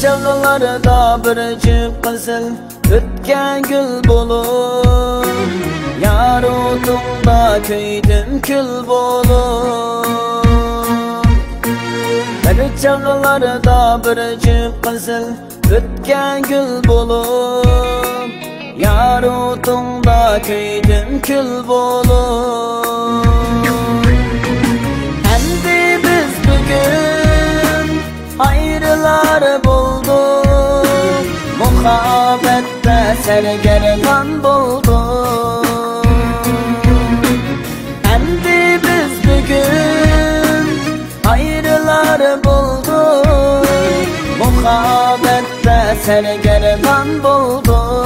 çağlarda bir cüp kızıl ötken gül bolup, yar otunda köydüm kül bolup. Bir çağlarda bir cüp kızıl ötken gül bolup, yar otunda köydüm kül bolup. Endi biz bugün ayrılar bulduk, muhabbette sergerdan bulduk. Endi biz bugün ayrılar bulduk, muhabbette sergerdan bulduk.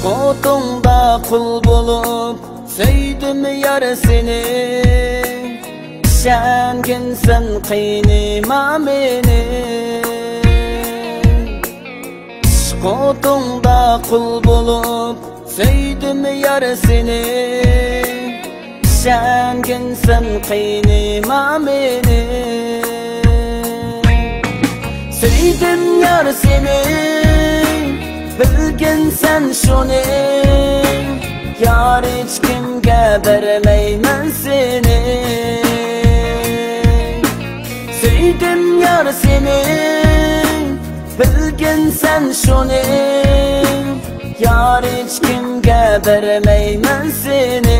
Otunda kul bulup söyledim yar seni, sen kimsen kıynıma beni. Otunda kul bulup söyledim yar seni, sen kimsen kıynıma beni. Söyledim yar seni, bilgin sen şunu, yar hiç kimge vermeymen seni. Söyledim yar seni, bilgin sen şunu, yar hiç kimge vermeymen seni.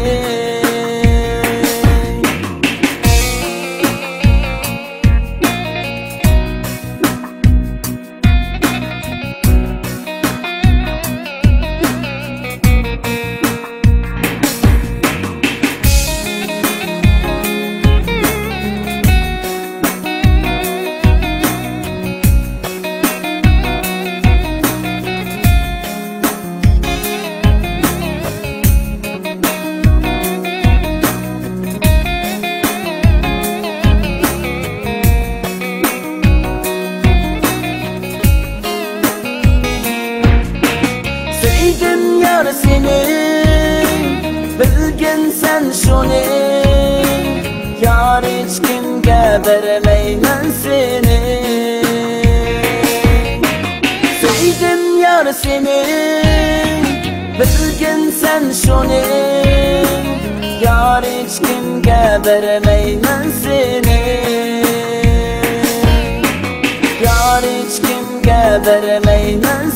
Söyledim yar seni, bilgin sen şunu, yar hiç kimge vermeymen seni. Söyledim yar seni, bilgin sen şunu, yar hiç kimge vermeymen seni. Yar hiç kimge vermeymen